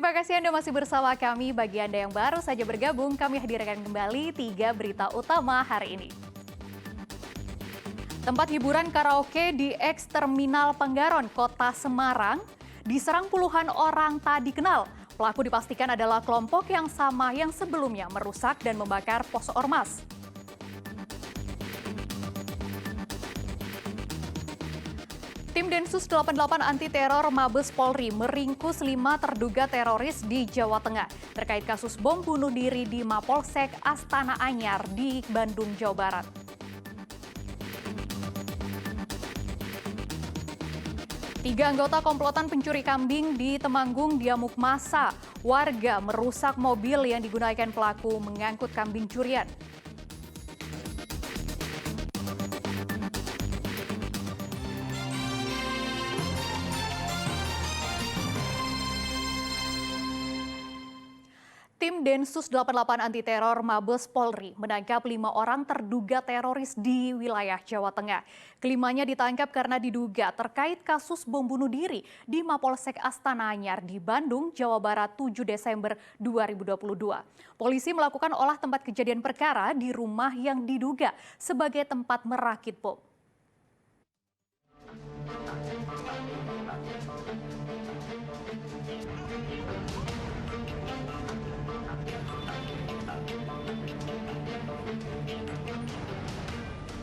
Terima kasih Anda masih bersama kami. Bagi Anda yang baru saja bergabung, kami hadirkan kembali 3 berita utama hari ini. Tempat hiburan karaoke di eks-terminal Penggaron, Kota Semarang, diserang puluhan orang tak dikenal. Pelaku dipastikan adalah kelompok yang sama yang sebelumnya merusak dan membakar pos ormas. Tim Densus 88 Anti Teror Mabes Polri meringkus 5 terduga teroris di Jawa Tengah terkait kasus bom bunuh diri di Mapolsek Astana Anyar di Bandung, Jawa Barat. Tiga anggota komplotan pencuri kambing di Temanggung diamuk massa. Warga merusak mobil yang digunakan pelaku mengangkut kambing curian. Tim Densus 88 Anti Teror Mabes Polri menangkap 5 orang terduga teroris di wilayah Jawa Tengah. Kelimanya ditangkap karena diduga terkait kasus bom bunuh diri di Mapolsek Astana Anyar di Bandung, Jawa Barat 7 Desember 2022. Polisi melakukan olah tempat kejadian perkara di rumah yang diduga sebagai tempat merakit bom.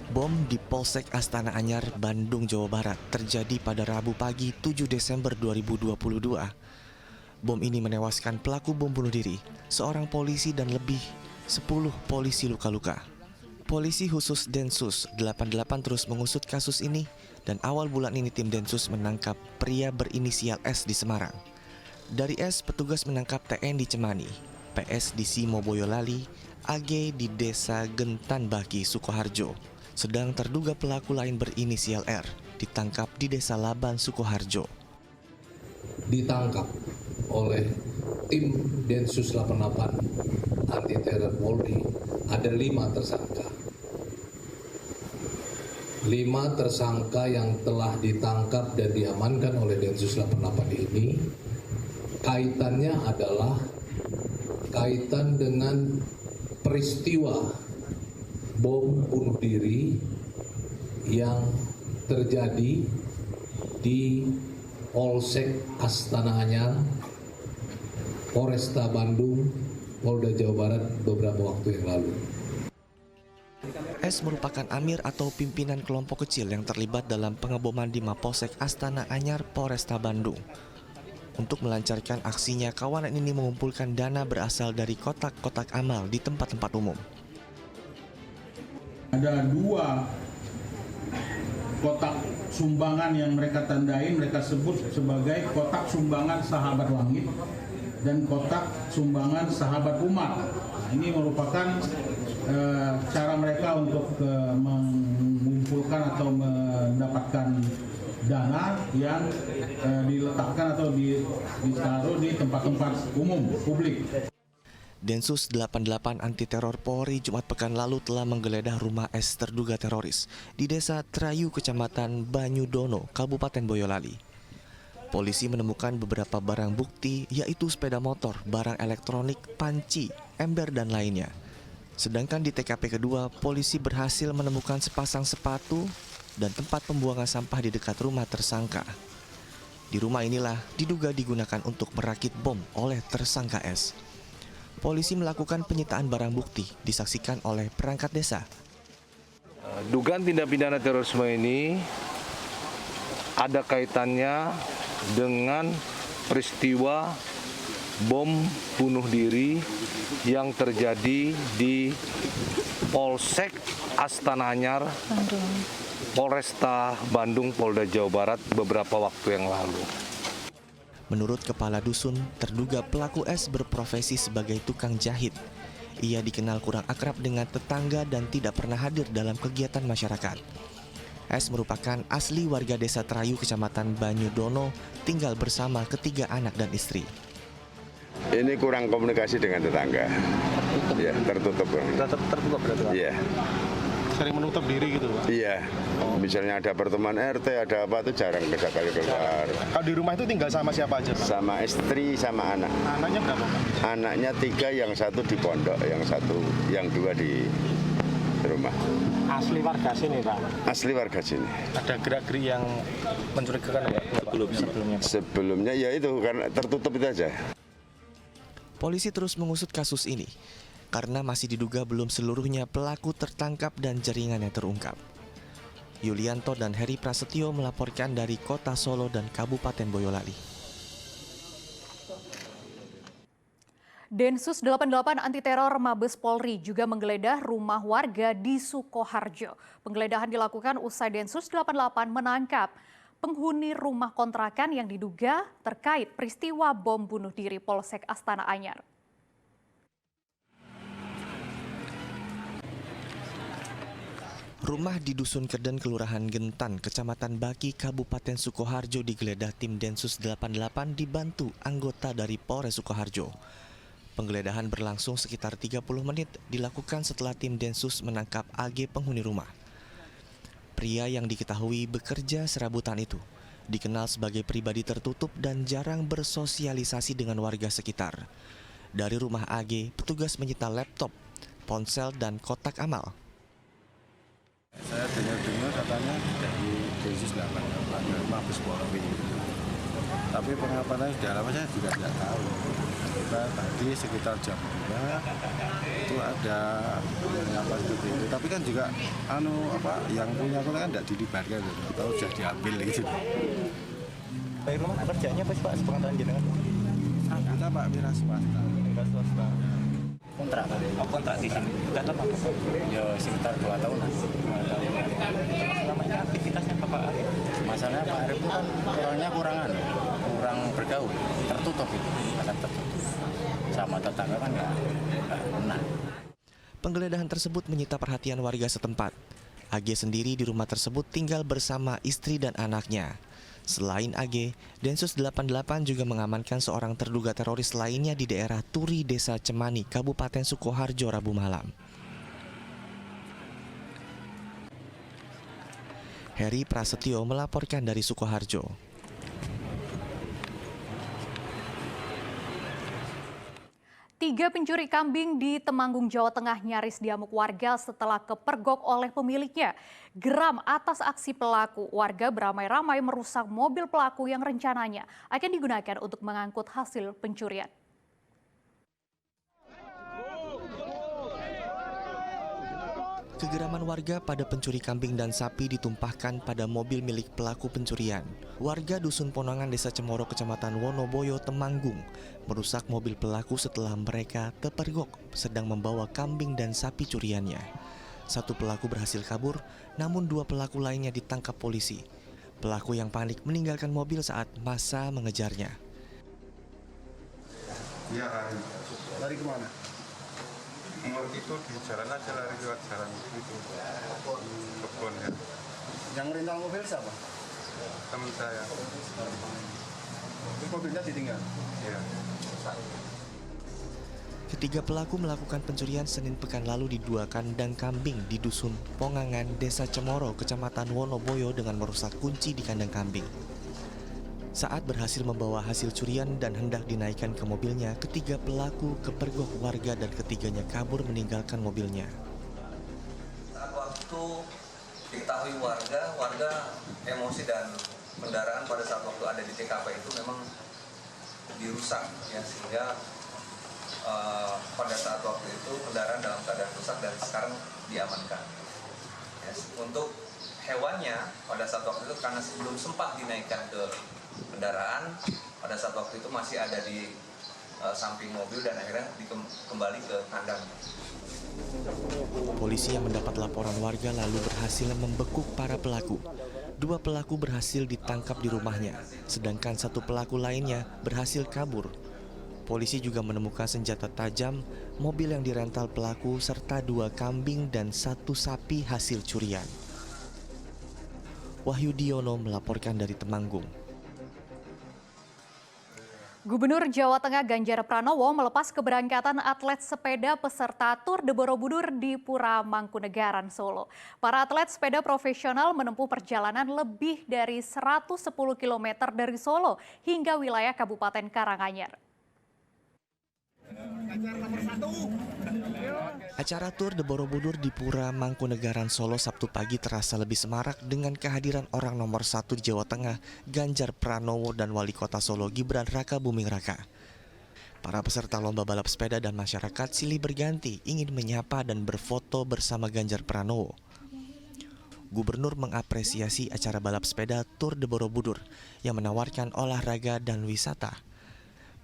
Bom di Polsek Astana Anyar, Bandung, Jawa Barat terjadi pada Rabu pagi 7 Desember 2022. Bom ini menewaskan pelaku bom bunuh diri, seorang polisi dan lebih 10 polisi luka-luka. Polisi khusus Densus 88 terus mengusut kasus ini dan awal bulan ini tim Densus menangkap pria berinisial S di Semarang. Dari S, petugas menangkap TN di Cemani, PS di Simo Boyolali, AG di Desa Gentan Baki, Sukoharjo. Sedang terduga pelaku lain berinisial R ditangkap di Desa Laban, Sukoharjo. Ditangkap oleh tim Densus 88 Anti Teror Polri ada 5 tersangka. 5 tersangka yang telah ditangkap dan diamankan oleh Densus 88 ini kaitannya adalah kaitan dengan peristiwa bom bunuh diri yang terjadi di Polsek Astana Anyar, Polresta Bandung, Polda Jawa Barat beberapa waktu yang lalu. S merupakan amir atau pimpinan kelompok kecil yang terlibat dalam pengeboman di Mapolsek Astana Anyar, Polresta Bandung. Untuk melancarkan aksinya, kawanan ini mengumpulkan dana berasal dari kotak-kotak amal di tempat-tempat umum. Ada 2 kotak sumbangan yang mereka tandai, mereka sebut sebagai kotak sumbangan sahabat langit dan kotak sumbangan sahabat umat. Nah, ini merupakan cara mereka untuk mengumpulkan atau mendapatkan dana yang diletakkan atau ditaruh di tempat-tempat umum, publik. Densus 88 Anti Teror Polri Jumat pekan lalu telah menggeledah rumah S terduga teroris di Desa Trayu, Kecamatan Banyudono, Kabupaten Boyolali. Polisi menemukan beberapa barang bukti yaitu sepeda motor, barang elektronik, panci, ember dan lainnya. Sedangkan di TKP kedua, polisi berhasil menemukan sepasang sepatu dan tempat pembuangan sampah di dekat rumah tersangka. Di rumah inilah diduga digunakan untuk merakit bom oleh tersangka S. Polisi melakukan penyitaan barang bukti disaksikan oleh perangkat desa. Dugaan tindak pidana terorisme ini ada kaitannya dengan peristiwa bom bunuh diri yang terjadi di Polsek Astana Anyar, Polresta Bandung, Polda Jawa Barat beberapa waktu yang lalu. Menurut kepala dusun, terduga pelaku S berprofesi sebagai tukang jahit. Ia dikenal kurang akrab dengan tetangga dan tidak pernah hadir dalam kegiatan masyarakat. S merupakan asli warga Desa Trayu, Kecamatan Banyudono, tinggal bersama ketiga anak dan istri. Ini kurang komunikasi dengan tetangga. Ya, tertutup. Tertutup berarti, Pak? Iya. Sering menutup diri gitu, Pak? Iya. Misalnya ada pertemuan RT, ada apa tuh jarang sekali keluar. Kalau di rumah itu tinggal sama siapa aja, Pak? Sama istri, sama anak. Anaknya berapa, Pak? Anaknya 3, yang 1 di pondok, yang 2 di rumah. Asli warga sini, Pak? Asli warga sini. Ada gerak-gerik yang mencurigakan, Pak? Sebelumnya? Sebelumnya ya itu, karena tertutup itu aja. Polisi terus mengusut kasus ini karena masih diduga belum seluruhnya pelaku tertangkap dan jaringannya terungkap. Yulianto dan Heri Prasetyo melaporkan dari Kota Solo dan Kabupaten Boyolali. Densus 88 anti teror Mabes Polri juga menggeledah rumah warga di Sukoharjo. Penggeledahan dilakukan usai Densus 88 menangkap penghuni rumah kontrakan yang diduga terkait peristiwa bom bunuh diri Polsek Astana Anyar. Rumah di Dusun Keden, Kelurahan Gentan, Kecamatan Baki, Kabupaten Sukoharjo digeledah tim Densus 88 dibantu anggota dari Polres Sukoharjo. Penggeledahan berlangsung sekitar 30 menit dilakukan setelah tim Densus menangkap AG penghuni rumah. Pria yang diketahui bekerja serabutan itu dikenal sebagai pribadi tertutup dan jarang bersosialisasi dengan warga sekitar. Dari rumah AG, petugas menyita laptop, ponsel, dan kotak amal. Saya dengar katanya dari Densus 88 Mabes Polri. Tapi pengapaannya sudah lama saya juga tidak tahu. Kita tadi sekitar jam 2 itu ada mengapa seperti itu. Tapi kan juga yang punya kotak kan tidak dilibatkan atau sudah diambil gitu. Baik, rumah kerjanya apa sih, Pak? Sepengetahuan jenengan? Kita Pak wira swasta. Wira swasta. Kontrak Kontrak di sini. Sudah lama, Pak? ya sekitar 2 tahun. Selama ini aktivitasnya apa, Pak Arif? Masalahnya Pak Arif itu kan orangnya kurang bergaul, tertutup itu, akan tertutup. Sama tetangga kan nggak kenal. Penggeledahan tersebut menyita perhatian warga setempat. AG sendiri di rumah tersebut tinggal bersama istri dan anaknya. Selain AG, Densus 88 juga mengamankan seorang terduga teroris lainnya di daerah Turi, Desa Cemani, Kabupaten Sukoharjo, Rabu malam. Heri Prasetyo melaporkan dari Sukoharjo. Tiga pencuri kambing di Temanggung, Jawa Tengah nyaris diamuk warga setelah kepergok oleh pemiliknya. Geram atas aksi pelaku, warga beramai-ramai merusak mobil pelaku yang rencananya akan digunakan untuk mengangkut hasil pencurian. Kegeraman warga pada pencuri kambing dan sapi ditumpahkan pada mobil milik pelaku pencurian. Warga Dusun Ponangan, Desa Cemoro, Kecamatan Wonoboyo, Temanggung, merusak mobil pelaku setelah mereka terpergok sedang membawa kambing dan sapi curiannya. Satu pelaku berhasil kabur, namun 2 pelaku lainnya ditangkap polisi. Pelaku yang panik meninggalkan mobil saat massa mengejarnya. Iya, lari kemana? Itu di jalan aja, lari lewat jalan itu kebun ya. Yang rental mobil siapa? Teman saya. Terus mobilnya ditinggal? Iya. Ketiga pelaku melakukan pencurian Senin pekan lalu di 2 kandang kambing di Dusun Pongangan, Desa Cemoro, Kecamatan Wonoboyo dengan merusak kunci di kandang kambing. Saat berhasil membawa hasil curian dan hendak dinaikkan ke mobilnya, ketiga pelaku kepergok warga dan ketiganya kabur meninggalkan mobilnya. Saat waktu diketahui warga emosi dan kendaraan pada saat waktu ada di TKP itu memang dirusak, ya, sehingga pada saat waktu itu kendaraan dalam keadaan rusak dan sekarang diamankan. Ya, untuk hewannya pada saat waktu itu karena sebelum sempat dinaikkan ke kendaraan, pada saat waktu itu masih ada di samping mobil dan akhirnya kembali ke kandang. Polisi yang mendapat laporan warga lalu berhasil membekuk para pelaku. 2 pelaku berhasil ditangkap di rumahnya, sedangkan 1 pelaku lainnya berhasil kabur. Polisi juga menemukan senjata tajam, mobil yang dirental pelaku, serta 2 kambing dan 1 sapi hasil curian. Wahyu Diono melaporkan dari Temanggung. Gubernur Jawa Tengah Ganjar Pranowo melepas keberangkatan atlet sepeda peserta Tour de Borobudur di Pura Mangkunegaran, Solo. Para atlet sepeda profesional menempuh perjalanan lebih dari 110 km dari Solo hingga wilayah Kabupaten Karanganyar. Acara Tour de Borobudur di Pura Mangkunegaran, Solo Sabtu pagi terasa lebih semarak dengan kehadiran orang nomor 1 di Jawa Tengah, Ganjar Pranowo, dan Wali Kota Solo, Gibran Rakabuming Raka. Para peserta lomba balap sepeda dan masyarakat silih berganti ingin menyapa dan berfoto bersama Ganjar Pranowo. Gubernur mengapresiasi acara balap sepeda Tour de Borobudur yang menawarkan olahraga dan wisata.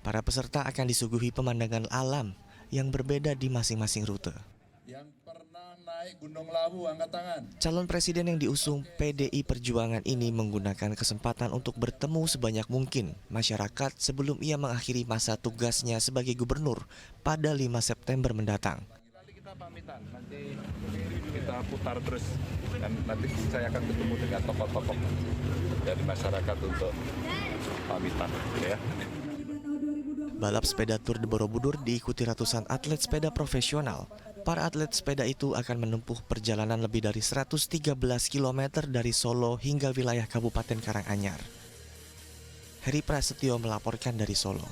Para peserta akan disuguhi pemandangan alam yang berbeda di masing-masing rute. Yang pernah naik Gunung Lawu, angkat tangan. Calon presiden yang diusung PDI Perjuangan ini menggunakan kesempatan untuk bertemu sebanyak mungkin masyarakat sebelum ia mengakhiri masa tugasnya sebagai gubernur pada 5 September mendatang. Nanti kita pamitan, nanti kita putar terus dan nanti saya akan ketemu dengan tokoh-tokoh dari masyarakat untuk pamitan, ya. Balap sepeda Tour de Borobudur diikuti ratusan atlet sepeda profesional. Para atlet sepeda itu akan menempuh perjalanan lebih dari 113 km dari Solo hingga wilayah Kabupaten Karanganyar. Heri Prasetyo melaporkan dari Solo.